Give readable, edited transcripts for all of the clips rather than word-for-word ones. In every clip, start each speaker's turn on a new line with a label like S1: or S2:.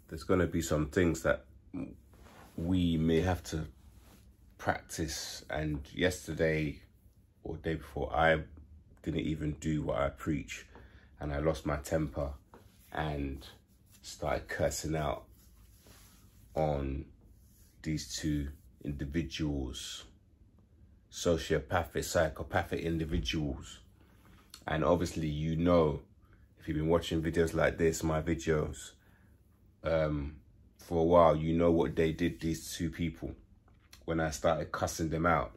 S1: there's going to be some things that we may have to practice. And yesterday or day before, I didn't even do what I preach, and I lost my temper and started cursing out on these two individuals, sociopathic, psychopathic individuals. And obviously, you know, if you've been watching videos like this, my videos, for a while, you know what they did, these two people, when I started cussing them out.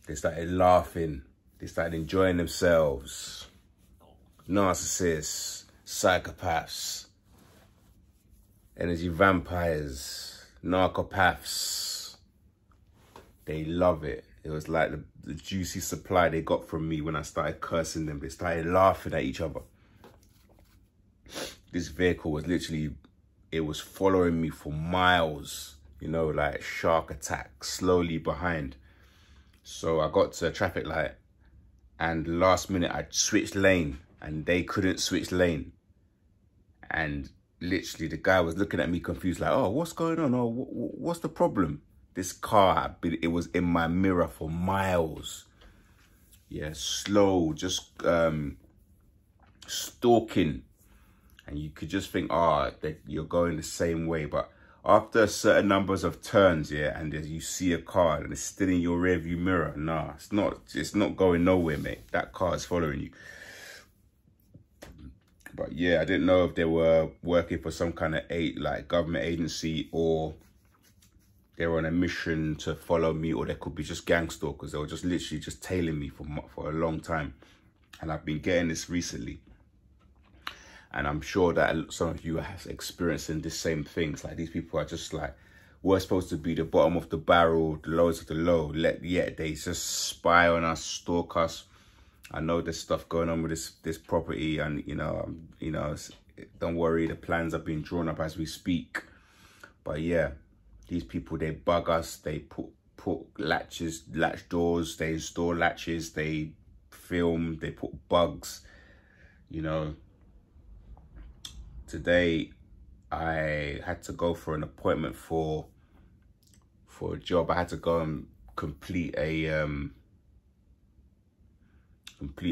S1: They started laughing. They started enjoying themselves. Narcissists, psychopaths, energy vampires, narcopaths. They love it. It was like the juicy supply they got from me when I started cursing them. They started laughing at each other. This vehicle was literally, it was following me for miles, you know, like shark attack, slowly behind. So I got to a traffic light, and last minute I switched lane and they couldn't switch lane. And literally the guy was looking at me confused, like, oh, what's going on? Oh, what's the problem? This car, it was in my mirror for miles. Yeah, slow, just stalking. And you could just think, that you're going the same way. But after certain numbers of turns, yeah, and you see a car and it's still in your rearview mirror, nah, it's not going nowhere, mate. That car is following you. But yeah, I didn't know if they were working for some kind of government agency, or they were on a mission to follow me, or they could be just gang stalkers. They were just literally just tailing me for a long time. And I've been getting this recently. And I'm sure that some of you are experiencing the same things. Like, these people are just like, we're supposed to be the bottom of the barrel, the lowest of the low. Yet they just spy on us, stalk us. I know there's stuff going on with this property, and you know, don't worry, the plans are being drawn up as we speak. But yeah, these people, they bug us. They put latch doors. They install latches. They film. They put bugs. You know. Today, I had to go for an appointment for a job. I had to go and complete a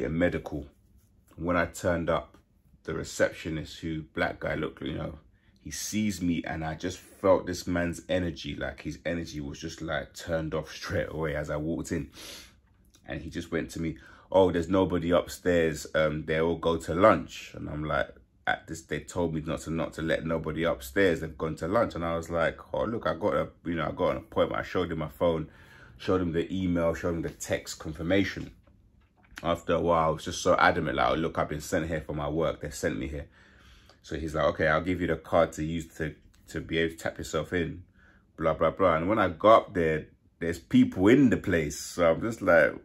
S1: medical. When I turned up, the receptionist, black guy, looked, you know, he sees me, and I just felt this man's energy. Like, his energy was just like turned off straight away as I walked in. And he just went to me, oh, there's nobody upstairs. They all go to lunch. And I'm like, they told me not to let nobody upstairs. They've gone to lunch. And I was like, oh, look, I got an appointment. I showed him my phone, showed him the email, showed him the text confirmation. After a while, I was just so adamant, like, oh, look, I've been sent here for my work. They sent me here. So he's like, okay, I'll give you the card to use to be able to tap yourself in, blah, blah, blah. And when I got up there, there's people in the place. So I'm just like,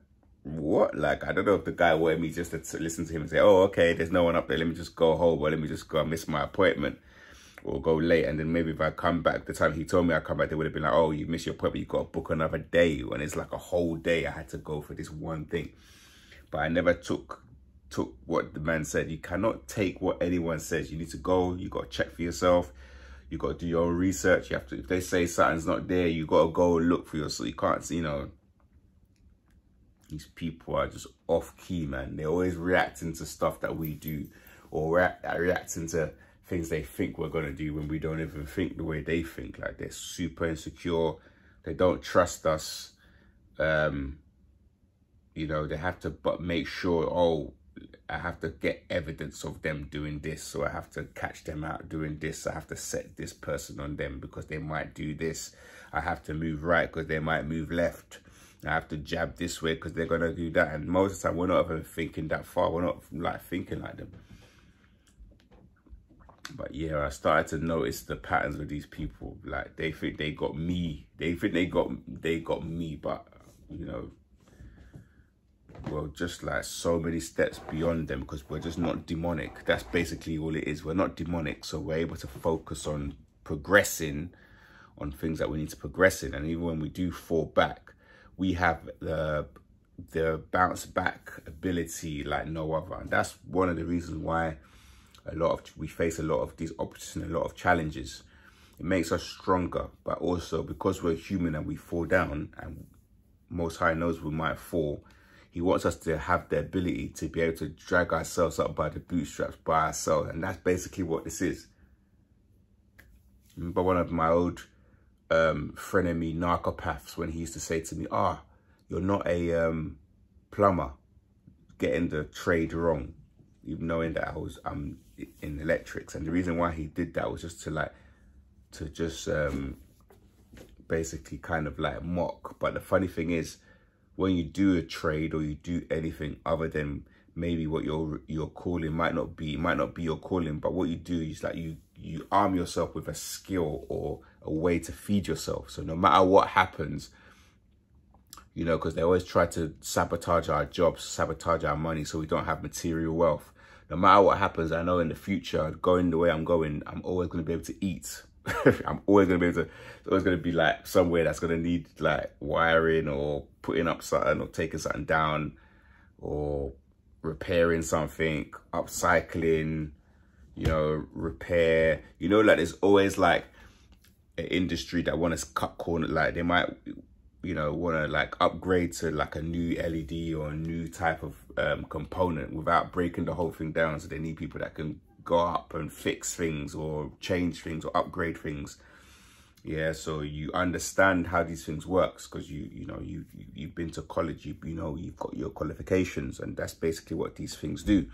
S1: what? Like, I don't know if the guy wanted me just to listen to him and say, oh, okay, there's no one up there, let me just go home, or let me just go and miss my appointment, or go late. And then maybe if I come back, the time he told me I'd come back, they would have been like, oh, you missed your appointment, you got to book another day. And it's like a whole day I had to go for this one thing. But I never took what the man said. You cannot take what anyone says. You need to go, you got to check for yourself, you got to do your own research. You have to, if they say something's not there, you got to go look for yourself. You can't, you know. These people are just off key, man. They're always reacting to stuff that we do, or reacting to things they think we're going to do when we don't even think the way they think. Like, they're super insecure. They don't trust us. You know, they have to make sure, oh, I have to get evidence of them doing this. So I have to catch them out doing this. I have to set this person on them because they might do this. I have to move right because they might move left. I have to jab this way because they're going to do that. And most of the time, we're not even thinking that far. We're not like thinking like them. But yeah, I started to notice the patterns with these people. Like, they think they got me. They think they got me. But, you know, we're just like so many steps beyond them, because we're just not demonic. That's basically all it is. We're not demonic. So we're able to focus on progressing on things that we need to progress in. And even when we do fall back, we have the bounce back ability like no other. And that's one of the reasons why we face a lot of these obstacles and a lot of challenges. It makes us stronger, but also because we're human and we fall down, and Most High knows we might fall, he wants us to have the ability to be able to drag ourselves up by the bootstraps by ourselves. And that's basically what this is. Remember one of my old frenemy narcopaths, when he used to say to me, you're not a plumber, getting the trade wrong, even knowing that I'm in electrics. And the reason why he did that was just to basically kind of like mock. But the funny thing is, when you do a trade or you do anything other than maybe what your calling might not be your calling, but what you do is like you arm yourself with a skill or a way to feed yourself. So no matter what happens, you know, because they always try to sabotage our jobs, sabotage our money, so we don't have material wealth. No matter what happens, I know in the future, going the way I'm going, I'm always going to be able to eat. I'm always going to be able to, it's always going to be like somewhere that's going to need like wiring or putting up something or taking something down or repairing something, upcycling, you know, repair. You know, like there's always like an industry that want to cut corner, like they might, you know, want to like upgrade to like a new LED or a new type of component without breaking the whole thing down. So they need people that can go up and fix things or change things or upgrade things. Yeah, so you understand how these things works because you've been to college, you know, you've got your qualifications, and that's basically what these things do.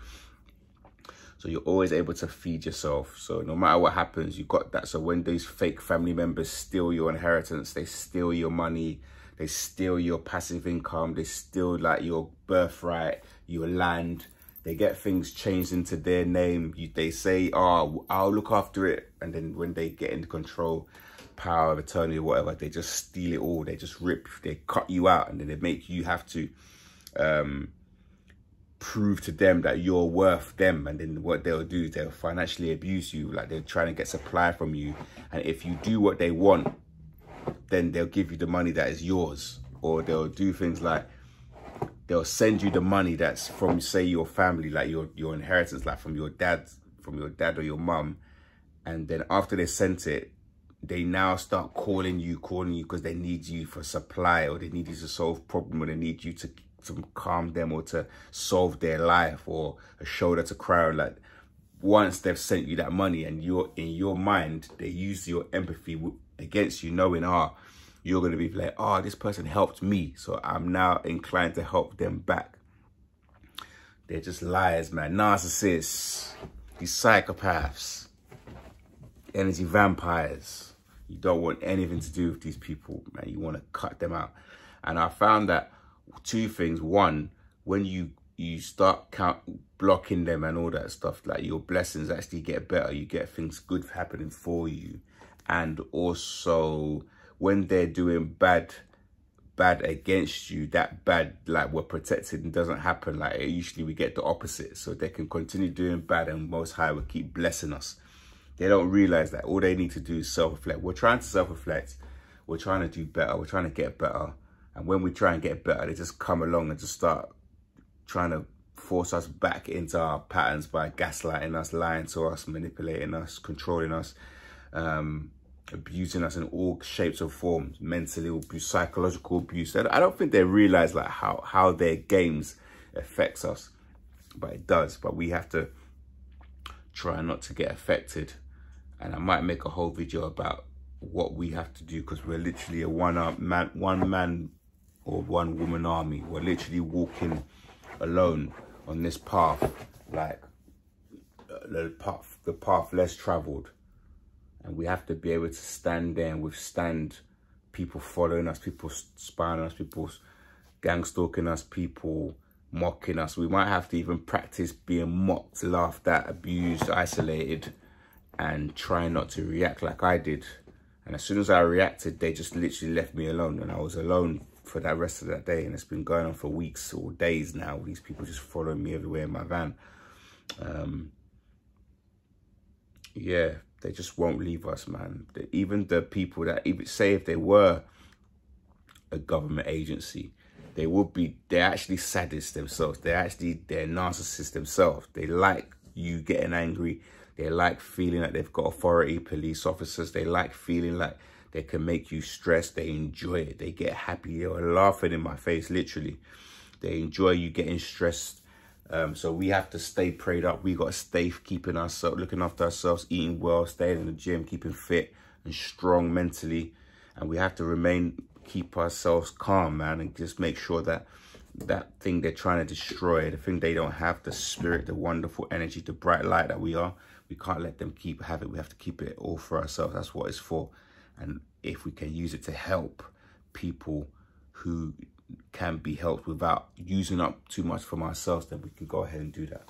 S1: So you're always able to feed yourself. So no matter what happens, you got that. So when these fake family members steal your inheritance, they steal your money, they steal your passive income, they steal like your birthright, your land, they get things changed into their name. They say, oh, I'll look after it. And then when they get into control, power of attorney or whatever, they just steal it all. They just they cut you out, and then they make you have to prove to them that you're worth them. And then what they'll do is they'll financially abuse you. Like they're trying to get supply from you. And if you do what they want, then they'll give you the money that is yours. Or they'll do things like, they'll send you the money that's from, say, your family, like your inheritance, like from your dad or your mum. And then after they sent it, they now start calling you because they need you for supply, or they need you to solve problem, or they need you to calm them or to solve their life, or a shoulder to cry on. Like once they've sent you that money, and you're in your mind, they use your empathy against you, knowing, you're going to be like, this person helped me, so I'm now inclined to help them back. They're just liars, man. Narcissists, these psychopaths, energy vampires. You don't want anything to do with these people, man. You want to cut them out. And I found that two things. One, when you start blocking them and all that stuff, like your blessings actually get better. You get things good happening for you. And also, when they're doing bad against you, that bad, like we're protected and doesn't happen, like usually we get the opposite. So they can continue doing bad, and Most High will keep blessing us. They don't realize that all they need to do is self-reflect. We're trying to self-reflect. We're trying to do better. We're trying to get better. And when we try and get better, they just come along and just start trying to force us back into our patterns by gaslighting us, lying to us, manipulating us, controlling us, abusing us in all shapes or forms, mentally abuse, psychological abuse. I don't think they realize like how their games affects us, but it does. But we have to try not to get affected. And I might make a whole video about what we have to do, because we're literally a one man or one woman army. We're literally walking alone on this path, like the path less traveled. And we have to be able to stand there and withstand people following us, people spying on us, people gang stalking us, people mocking us. We might have to even practice being mocked, laughed at, abused, isolated, and try not to react like I did. And as soon as I reacted, they just literally left me alone, and I was alone for that rest of that day. And it's been going on for weeks or days now. These people just following me everywhere in my van. Yeah, they just won't leave us, man. Even the people that, even say if they were a government agency, they're actually sadists themselves. They're narcissists themselves. They like you getting angry. They like feeling like they've got authority. Police officers, they like feeling like they can make you stressed. They enjoy it. They get happy. They were laughing in my face, literally. They enjoy you getting stressed. So we have to stay prayed up. We got to stay keeping ourselves, looking after ourselves, eating well, staying in the gym, keeping fit and strong mentally. And we have to keep ourselves calm, man, and just make sure that that thing they're trying to destroy, the thing they don't have, the spirit, the wonderful energy, the bright light that we are, we can't let them have it. We have to keep it all for ourselves. That's what it's for. And if we can use it to help people who can be helped without using up too much from ourselves, then we can go ahead and do that.